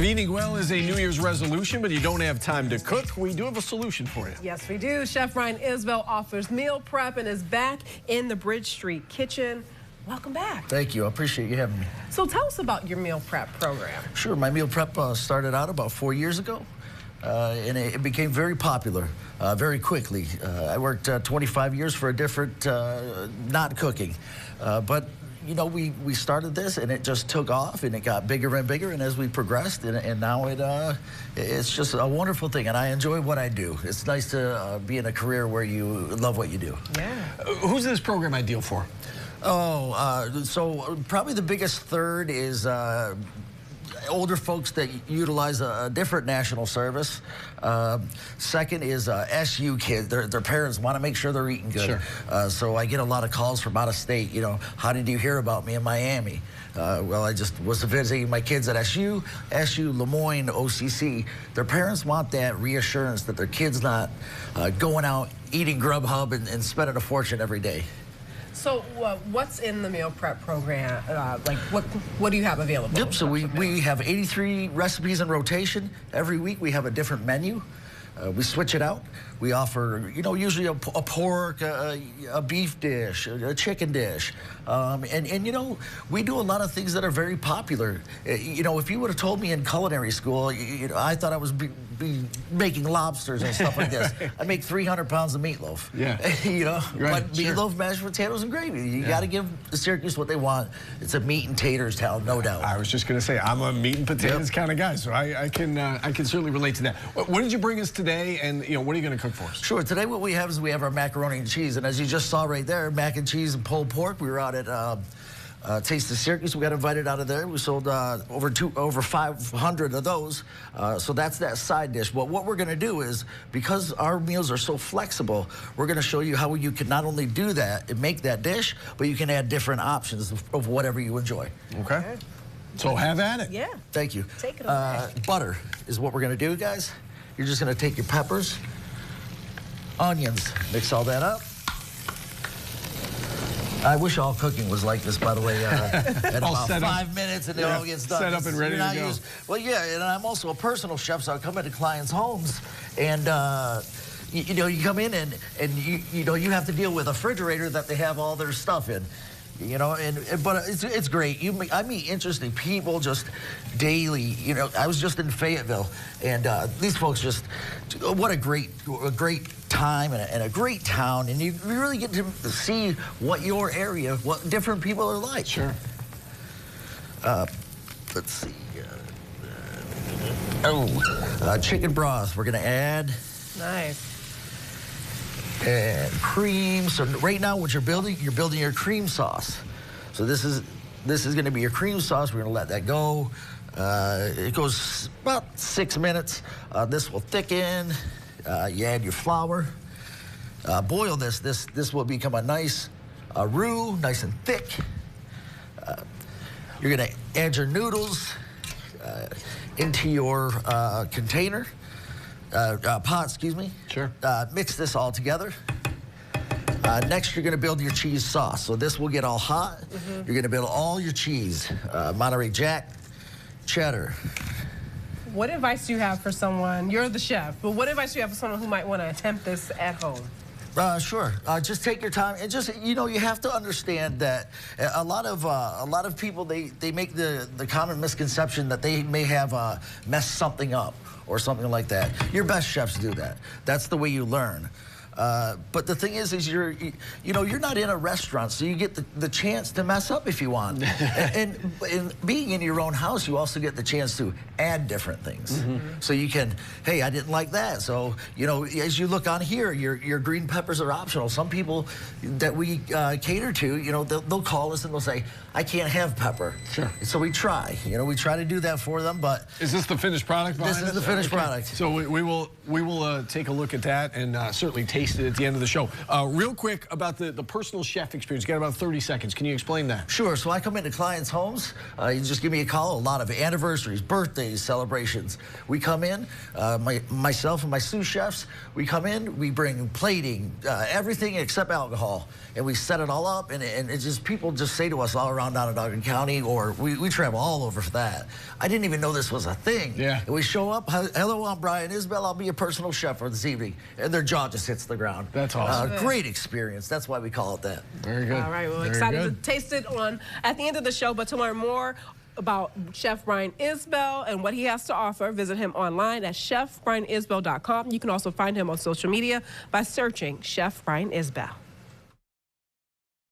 Well, if eating well is a New Year's resolution, but you don't have time to cook, we do have a solution for you. Yes, we do. Chef Ryan Isbell offers meal prep and is back in the Bridge Street kitchen. Welcome back. Thank you. I appreciate you having me. So tell us about your meal prep program. Sure. My meal prep started out about 4 years ago, and it became very popular very quickly. I worked 25 years for a different, not cooking, but you know, we started this and it just took off and it got bigger and bigger, and as we progressed, and now it's just a wonderful thing, and I enjoy what I do. It's nice to be in a career where you love what you do. Yeah. Who's this program ideal for? So probably the biggest third is older folks that utilize a different national service. Second is SU kids. Their parents want to make sure they're eating good. Sure. So I get a lot of calls from out of state. You know, how did you hear about me in Miami? Well, I just was visiting my kids at SU, Lemoyne, OCC. Their parents want that reassurance that their kid's not going out eating Grubhub and spending a fortune every day. So what's in the meal prep program? Like what do you have available? Yep, so we have 83 recipes in rotation. Every week we have a different menu. We switch it out. We offer, you know, usually a pork, a beef dish, a chicken dish. And, you know, we do a lot of things that are very popular. You know, if you would have told me in culinary school, you know, I thought I was be making lobsters and stuff like this. I make 300 pounds of meatloaf. Yeah. You know, right, but meatloaf, mashed potatoes, and gravy. You got to give the Syracuse what they want. It's a meat and taters town, no doubt. I was just going to say, I'm a meat and potatoes kind of guy, so I can certainly relate to that. What did you bring us today, and, you know, what are you going to cook for us? Sure. Today what we have is we have our macaroni and cheese, and as you just saw right there, mac and cheese and pulled pork. We were out at Taste of Syracuse. We got invited out of there. We sold over 500 of those. So that's that side dish. But what we're going to do is, because our meals are so flexible, we're going to show you how you can not only do that and make that dish, but you can add different options of whatever you enjoy. Okay. So have at it. Yeah. Thank you. Take it away. Butter is what we're going to do, guys. You're just going to take your peppers, onions, mix all that up. I wish all cooking was like this, by the way. At about 5 minutes and it all gets done. Set up and ready to go. Well, yeah, and I'm also a personal chef, so I come into clients' homes, and you know, you come in and you know, you have to deal with a refrigerator that they have all their stuff in. You know, but it's great. I meet interesting people just daily. You know, I was just in Fayetteville, and these folks just, what a great time and a great town, and you really get to see what your area, what different people are like. Sure. Let's see. Chicken broth. We're gonna add. Nice. And cream. So right now, what you're building your cream sauce. So this is going to be your cream sauce. We're going to let that go. It goes about 6 minutes. This will thicken. You add your flour. Boil this. This will become a nice roux, nice and thick. You're going to add your noodles into your container. Pot, excuse me. Sure. Mix this all together. Next, you're going to build your cheese sauce. So this will get all hot. You're going to build all your cheese. Monterey Jack, cheddar. What advice do you have for someone? You're the chef, but what advice do you have for someone who might want to attempt this at home? Sure. Just take your time, and just, you know, you have to understand that a lot of people, they make the common misconception that they may have messed something up or something like that. Your best chefs do that. That's the way you learn. But the thing is you're not in a restaurant, so you get the chance to mess up if you want. and being in your own house, you also get the chance to add different things. So you can, hey, I didn't like that. So, you know, as you look on here, your green peppers are optional. Some people that we cater to, you know, they'll call us and they'll say, I can't have pepper. Sure. So we try to do that for them, but. Is this the finished product behind This is the finished product. So we will take a look at that and certainly taste taste it at the end of the show. Real quick about the personal chef experience. You got about 30 seconds. Can you explain that? Sure. So I come into clients' homes. You just give me a call. A lot of anniversaries, birthdays, celebrations. We come in, myself and my sous chefs, we come in, we bring plating, everything except alcohol, and we set it all up, and it's just, people just say to us all around Onondaga County, or we travel all over for that. I didn't even know this was a thing. Yeah. And we show up, hello, I'm Brian Isbell, I'll be your personal chef for this evening. And their jaw just hits the ground. That's awesome. Great experience. That's why we call it that. Very good. All right, well, Very excited good. to taste it at the end of the show, but to learn more about Chef Brian Isbell and what he has to offer, visit him online at chefbrianisbell.com. You can also find him on social media by searching Chef Brian Isbell.